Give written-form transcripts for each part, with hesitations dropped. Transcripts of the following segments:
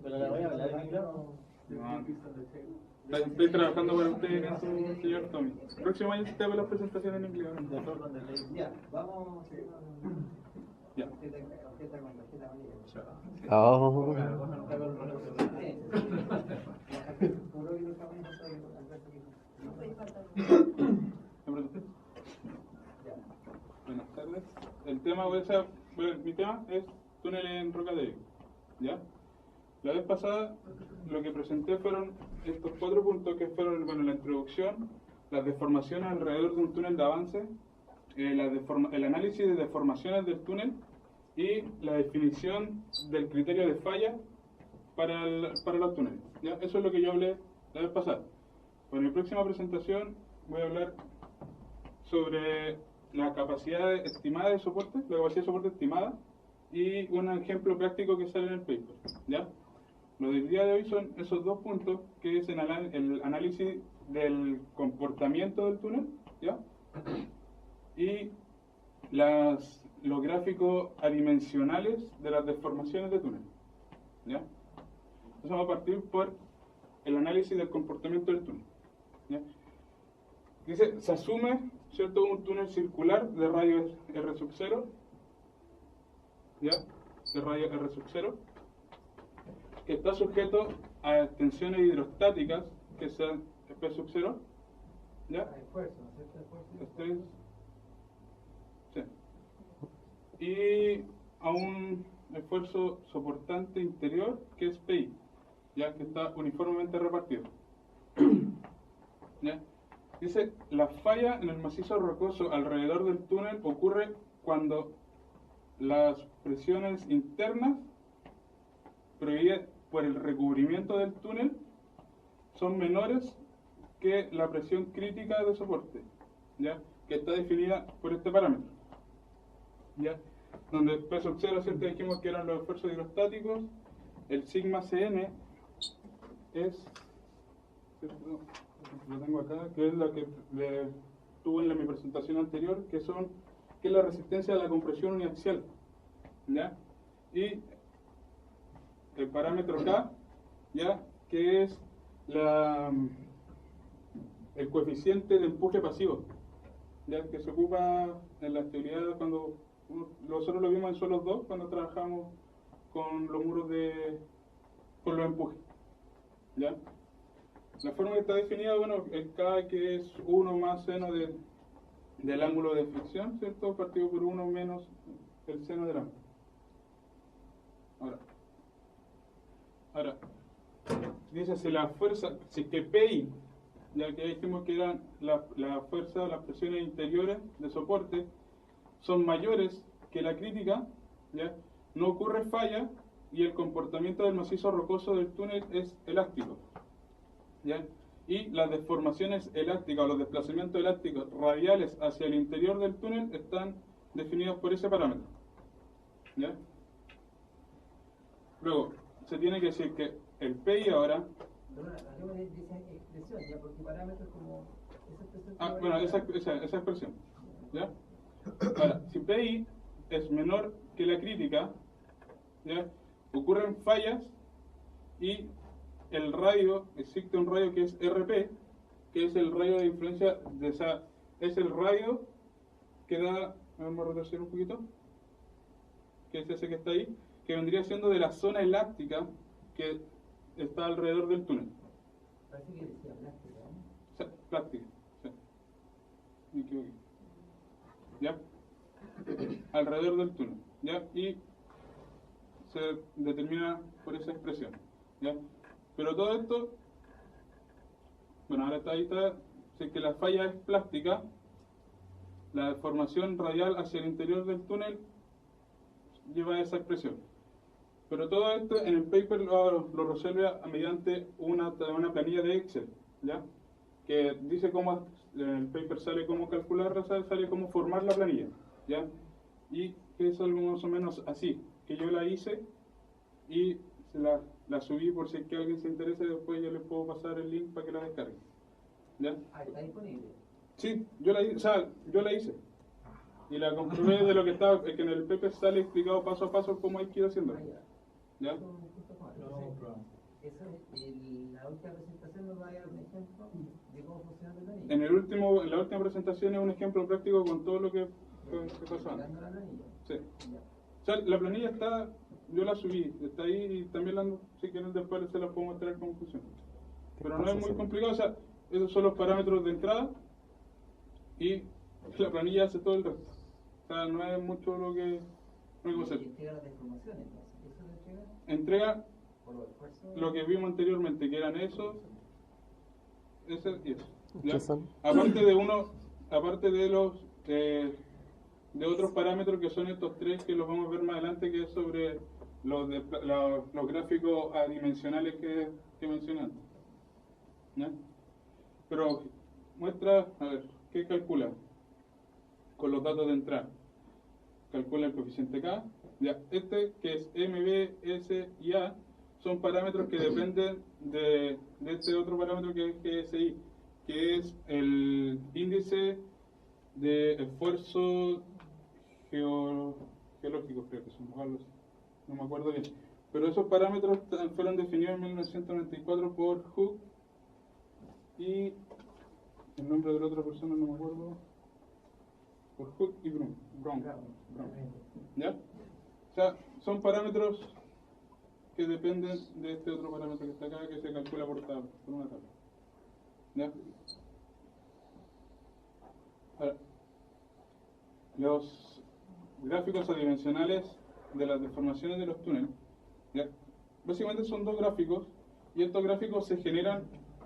Pero la voy a hablar en inglés. Estoy trabajando para ustedes en su señor Tommy. El próximo año te hago las presentaciones en inglés. Ya, vamos. Ya. Oh. Buenas tardes. El tema, mi tema es túnel en roca débil. ¿Ya? La vez pasada lo que presenté fueron estos 4 puntos que fueron, bueno, la introducción, las deformaciones alrededor de un túnel de avance, el análisis de deformaciones del túnel y la definición del criterio de falla para los túneles. ¿Ya? Eso es lo que yo hablé la vez pasada. En mi próxima presentación voy a hablar sobre la capacidad estimada de soporte, la capacidad de soporte estimada y un ejemplo práctico que sale en el paper. ¿Ya? Lo del día de hoy son esos 2 puntos, que es el análisis del comportamiento del túnel, ¿ya? Y los gráficos adimensionales de las deformaciones de túnel, ¿ya? Entonces vamos a partir por el análisis del comportamiento del túnel, ¿ya? Dice, se asume, ¿cierto?, un túnel circular de radio R sub 0, ¿ya? De radio R sub 0, que está sujeto a tensiones hidrostáticas que sean P sub 0, ¿ya? Estrés, sí. Y a un esfuerzo soportante interior que es PI, ya que está uniformemente repartido. ¿Ya? Dice, la falla en el macizo rocoso alrededor del túnel ocurre cuando las presiones internas prohibidas por el recubrimiento del túnel son menores que la presión crítica de soporte, ¿ya? Que está definida por este parámetro, ¿ya? Donde P sub 0 siempre dijimos que eran los esfuerzos hidrostáticos, el sigma Cn es, lo tengo acá, que es la que tuve en mi presentación anterior, que es la resistencia a la compresión uniaxial, ¿ya? Y el parámetro K, ¿ya?, que es el coeficiente de empuje pasivo, ¿ya?, que se ocupa en la teoría cuando nosotros lo vimos en suelos 2 cuando trabajamos con los muros con los empujes, ¿ya? La forma que está definida, bueno, el K, que es 1 más seno del ángulo de fricción, ¿cierto?, partido por 1 menos el seno del ángulo. Ahora, dice, si que PI, ya que dijimos que eran la fuerza, las presiones interiores de soporte, son mayores que la crítica, ¿ya?, no ocurre falla y el comportamiento del macizo rocoso del túnel es elástico, ¿ya? Y las deformaciones elásticas o los desplazamientos elásticos radiales hacia el interior del túnel están definidos por ese parámetro, ¿ya? Luego, se tiene que decir que el PI ahora... bueno, esa expresión, ¿ya? Ahora, si PI es menor que la crítica, ¿ya?, ocurren fallas y el radio, existe un radio que es RP, que es el radio de influencia de esa, es el radio que da, vamos a retroceder un poquito, que es ese que está ahí, que vendría siendo de la zona elástica que está alrededor del túnel. Parece que decía plástica, ¿no? Sí, plástica, sí. Me equivoqué. ¿Ya? Alrededor del túnel, ¿ya? Y se determina por esa expresión, ¿ya? Pero todo esto, bueno, ahora ahí está, si que la falla es plástica, la deformación radial hacia el interior del túnel lleva esa expresión. Pero todo esto en el paper lo resuelve mediante una planilla de Excel, ¿ya? Que dice cómo, en el paper sale cómo calcularla, sale cómo formar la planilla, ¿ya? Y que es algo más o menos así, que yo la hice y la subí por si es que alguien se interesa, después yo les puedo pasar el link para que la descarguen, ¿ya? Ah, ¿está disponible? Sí, yo la hice. Y la comprobé de lo que estaba, es que en el paper sale explicado paso a paso cómo hay que ir haciendo. ¿Ya? Lo vamos a probar. La última presentación nos va a dar un ejemplo de cómo funciona la planilla. En la última presentación es un ejemplo práctico con todo lo que pasó antes. Explicando la planilla. Sí. Ya. O sea, la planilla está, yo la subí, está ahí y también si quieren después se la puedo mostrar cómo funciona. Pero no es muy complicado, o sea, esos son los parámetros de entrada y la planilla hace todo el resto. O sea, no es mucho lo que hacer. Y entrega las deformaciones, entonces. ¿Eso lo entrega? Entrega Por los esfuerzos. lo que vimos anteriormente, que eran eso, ese y eso. ¿Ya? ¿Qué son? Aparte de los de otros parámetros que son estos tres que los vamos a ver más adelante, que es sobre los gráficos adimensionales que mencioné antes. ¿Ya? Pero muestra, a ver, ¿qué calcula? Con los datos de entrada. Calcula el coeficiente K. Ya, que es M, B, S y A, son parámetros que dependen de este otro parámetro que es GSI, que es el índice de esfuerzo geológico, creo que son algo así. No me acuerdo bien. Pero esos parámetros fueron definidos en 1994 por Hooke y el nombre de la otra persona no me acuerdo. Por Hooke y Brown. ¿Ya? O sea, son parámetros que dependen de este otro parámetro que está acá, que se calcula por una tabla. ¿Ya? Ahora, los gráficos adimensionales de las deformaciones de los túneles, ¿ya? Básicamente son dos gráficos, y estos gráficos se generan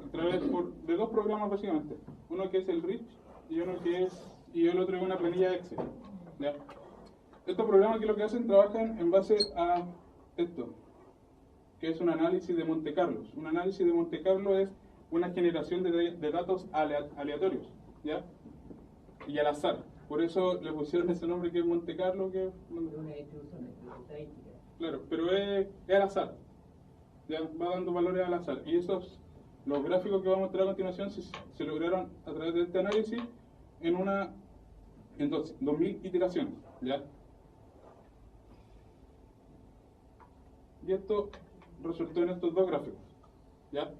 a través de dos programas básicamente. Uno que es el RICH y el otro es una planilla Excel. ¿Ya? Estos programas que lo que hacen trabajan en base a esto, que es un análisis de Monte Carlo. Un análisis de Monte Carlo es una generación de datos aleatorios, ¿ya? Y al azar. Por eso le pusieron ese nombre que es Monte Carlo, que es Una distribución estadística. claro, pero es al azar. Ya va dando valores al azar. Y los gráficos que vamos a mostrar a continuación se lograron a través de este análisis en 2000 iteraciones, ¿ya? Y esto resultó en estos dos gráficos, ¿ya?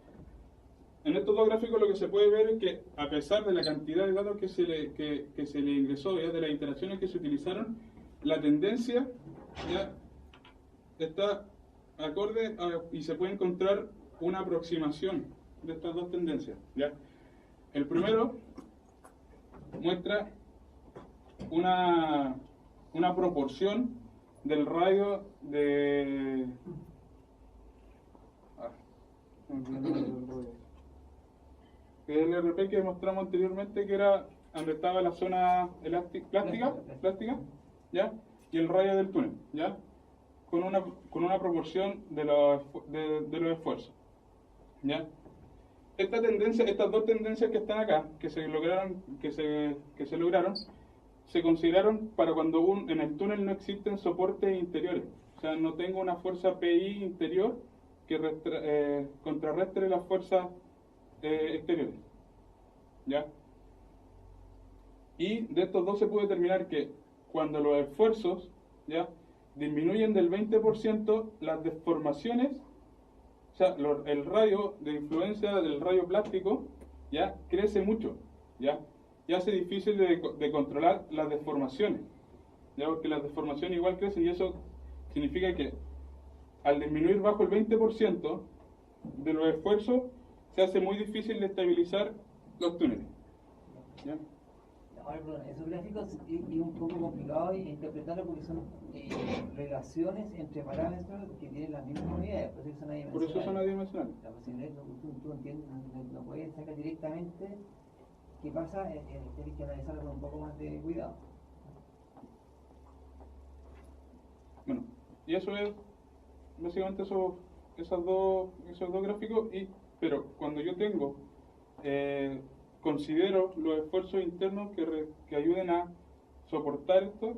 En estos dos gráficos lo que se puede ver es que a pesar de la cantidad de datos que se le ingresó, ¿ya? De las interacciones que se utilizaron, la tendencia ya está acorde y se puede encontrar una aproximación de estas dos tendencias, ¿ya? El primero muestra una proporción del radio de el RP que mostramos anteriormente, que era donde estaba la zona plástica, ¿ya? Y el radio del túnel, ¿ya? Con una proporción de los esfuerzos, ¿ya? Estas dos tendencias que están acá, que se lograron, se consideraron para cuando en el túnel no existen soportes interiores. O sea, no tengo una fuerza PI interior que contrarrestre las fuerzas exteriores. ¿Ya? Y de estos dos se puede determinar que cuando los esfuerzos, ¿ya?, disminuyen del 20%, las deformaciones, o sea, el radio de influencia del radio plástico, ¿ya?, crece mucho, ¿ya? Y hace difícil de controlar las deformaciones, ¿ya? Porque las deformaciones igual crecen, y eso significa que al disminuir bajo el 20% de los esfuerzos, se hace muy difícil de estabilizar los túneles, ¿ya? Ahora, perdón, esos gráficos es un poco complicado interpretarlo porque son relaciones entre parámetros que tienen las mismas unidades, por eso son adimensionales. Por eso son adimensionales. La posibilidad tú entiendes, no puedes sacar directamente qué pasa, tienes que analizarlo con un poco más de cuidado. Bueno, y eso es básicamente esos dos gráficos, pero cuando yo considero los esfuerzos internos que ayuden a soportar esto,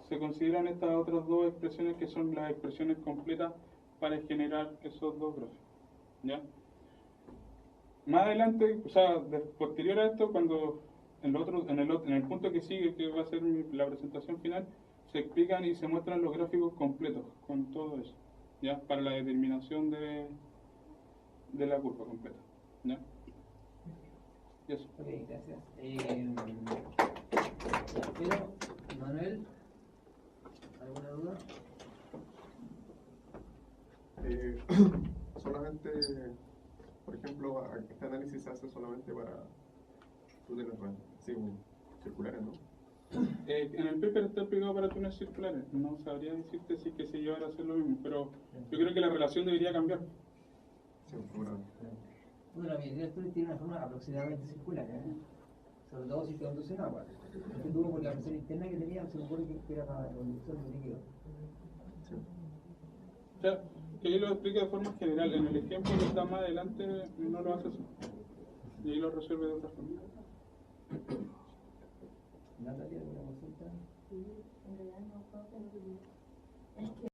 se consideran estas otras dos expresiones que son las expresiones completas para generar esos dos gráficos, ¿ya? Más adelante, o sea, posterior a esto, cuando en el punto que sigue, que va a ser la presentación final, se explican y se muestran los gráficos completos con todo eso, ¿ya? Para la determinación de la curva completa, ¿ya? Y eso. Ok, gracias. Pero, Manuel, ¿alguna duda? Solamente, por ejemplo, este análisis se hace solamente para túneles circulares, ¿no? En el paper está explicado para túneles circulares. No sabría decirte si que se llevara a hacer lo mismo, pero yo creo que la relación debería cambiar. Sí, seguramente. Bueno, la mayoría de los túneles tiene una forma aproximadamente circular, sobre todo si se conduce en agua. Este tuvo por la presión interna que tenía, se me ocurre que era para la conducción de líquido. Sí. O sea, que ahí lo explica de forma general. En el ejemplo que está más adelante no lo hace así. Y ahí lo resuelve de otra forma. Natalia, ¿alguna consulta? Sí, en realidad no puedo, pero es que